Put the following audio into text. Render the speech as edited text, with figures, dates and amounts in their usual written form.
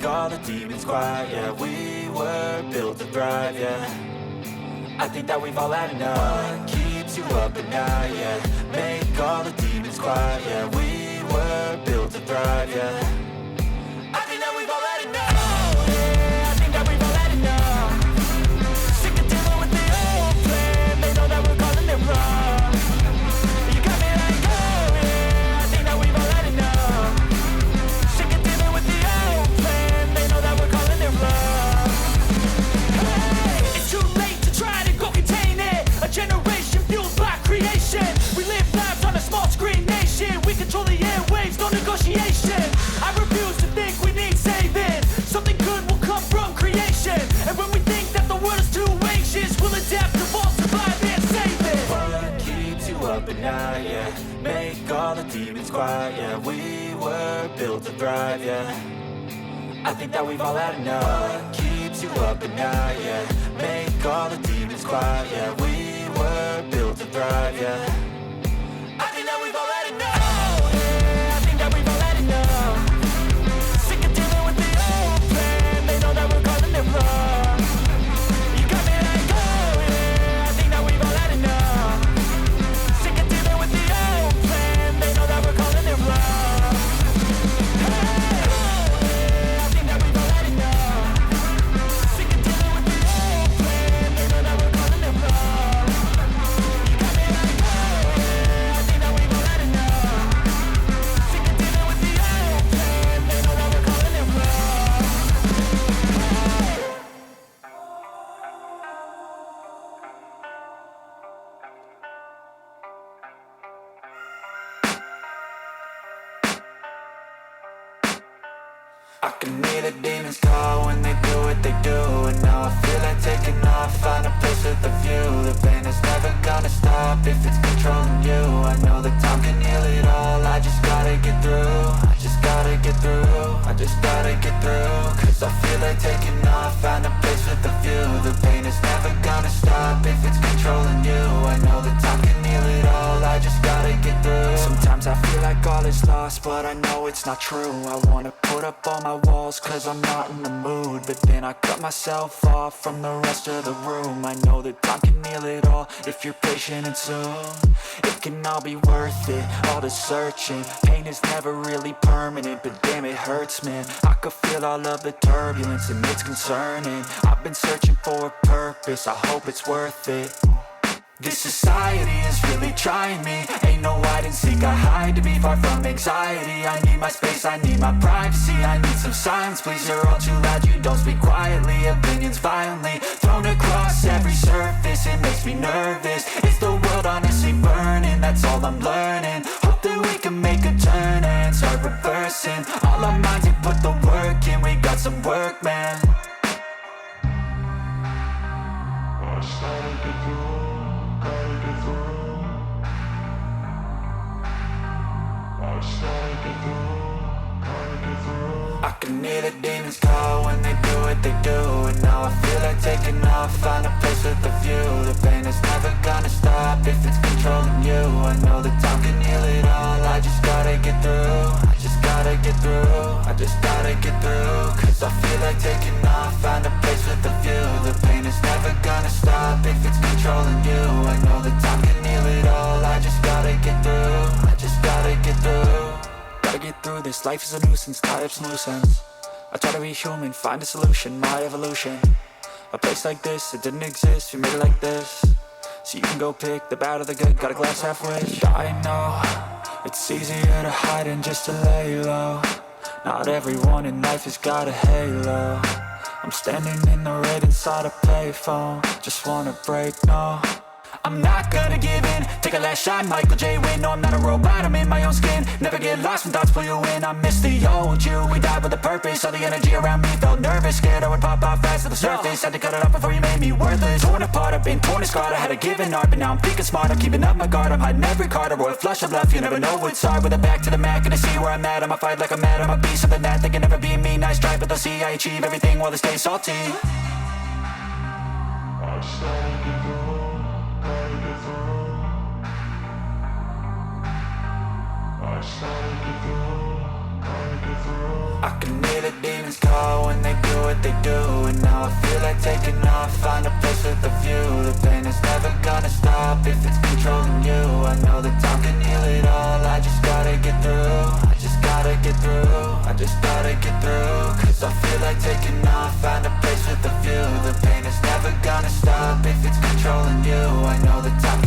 all the demons quiet. Yeah, we were built to thrive, yeah. I think that we've all had enough. What keeps you up at night, yeah. Make all the demons quiet, yeah. We were built to thrive, yeah. I think that we've all had enough. Oh, yeah, I think that we've all had enough. Sick of dealing with the old plan. They know that we're calling it wrong. You got me like, oh, yeah, I think that we've all had enough. Sick of dealing with the old plan. They know that we're calling it wrong. Hey, it's too late to try to go contain it. A generation fueled by creation. We live lives on a small screen nation. We control the airwaves, no negotiation. I refuse to think we need saving. Something good will come from creation. And when we think that the world is too anxious, we'll adapt, evolve, survive and save it. What keeps you up at night, yeah. Make all the demons quiet, yeah. We were built to thrive, yeah. I think that we've all had enough. What keeps you up at night, yeah. Make all the demons quiet, yeah. We were built to thrive, yeah. I think that we've all had enough. Oh, yeah, I think that we've all had enough. Sick of dealing with the old plan. They know that we're calling it wrong. You got me like, oh, yeah, I think that we've all had enough. Sick of dealing with the old plan. They know that we're calling it wrong. Hey, oh, yeah, I think that we've all had enough. Sick of dealing with the old plan. They know that we're calling it wrong. You got me like, oh, yeah, I think that we've all had enough. Sick of dealing with the old plan. They know that we're calling it wrong. I can hear the demons call when they do what they do. And now I feel like taking off, find a place with a view. The pain is never gonna stop if it's controlling you. I know that time can heal it all, I just gotta get through. I just gotta get through, I just gotta get through. Cause I feel like taking off, find a place with a view. The pain is never gonna stop if it's controlling you. I know that time can heal it all, I just gotta get through. Sometimes I feel like all is lost, but I know it's not true. I wanna put up all my walls cause I'm not in the mood. But then I cut myself off from the rest of the room. I know that time can heal it all if you're patient and soon. It can all be worth it, all the searching. Pain is never really permanent, but damn it hurts, man. I could feel all of the turbulence and it's concerning. I've been searching for a purpose, I hope it's worth it. This society is really trying me. Ain't no hide and seek, I hide to be far from anxiety. I need my space, I need my privacy. I need some silence, please, you're all too loud. You don't speak quietly, opinions violently thrown across every surface. It makes me nervous, is the world honestly burning? That's all I'm learning. Hope that we can make a turn and start reversing all our minds and put the work in. We got some work, man. I started to do. I can hear the demons call when they do what they do. And now I feel like taking off, find a place with a view. The pain is never gonna stop if it's controlling you. I know that time can heal it all, I just gotta get through. I just gotta get through, I just gotta get through. Cause I feel like taking off, find a place with a view. The pain is never gonna stop if it's controlling you. I know that time can heal it all, I just gotta get through. I just gotta get through. Gotta get through this, life is a nuisance, tie up some loose ends. I try to be human, find a solution, my evolution. A place like this, it didn't exist, we made it like this. So you can go pick the bad or the good, got a glass halfway. I know, it's easier to hide than just to lay low. Not everyone in life has got a halo. I'm standing in the red inside a payphone. Just wanna break, no, I'm not gonna give in. Take a last shot, Michael J. Win. No, I'm not a robot, I'm in my own skin. Never get lost when thoughts pull you in. I miss the old you, we died with a purpose. All the energy around me felt nervous, scared I would pop off fast to the surface. Had to cut it off before you made me worthless. Torn apart, I've been torn and scarred. I had a given art, but now I'm thinking smart. I'm keeping up my guard, I'm hiding every card. A royal flush of love, you never know what's hard. With a back to the mat, gonna see where I'm at. I'ma fight like I'm mad, I'ma be something that they can never be me. Nice try, but they'll see I achieve everything while they stay salty. I started to go. I started to do, I can hear the demons call when they do what they do. And now I feel like taking off, find a place with a view. The pain is never gonna stop if it's controlling you. I know that time can heal it all, I just gotta get through. I just gotta get through, I just gotta get through. Cause I feel like taking off, find a place with a view. The pain is never gonna stop if it's controlling you. I know that time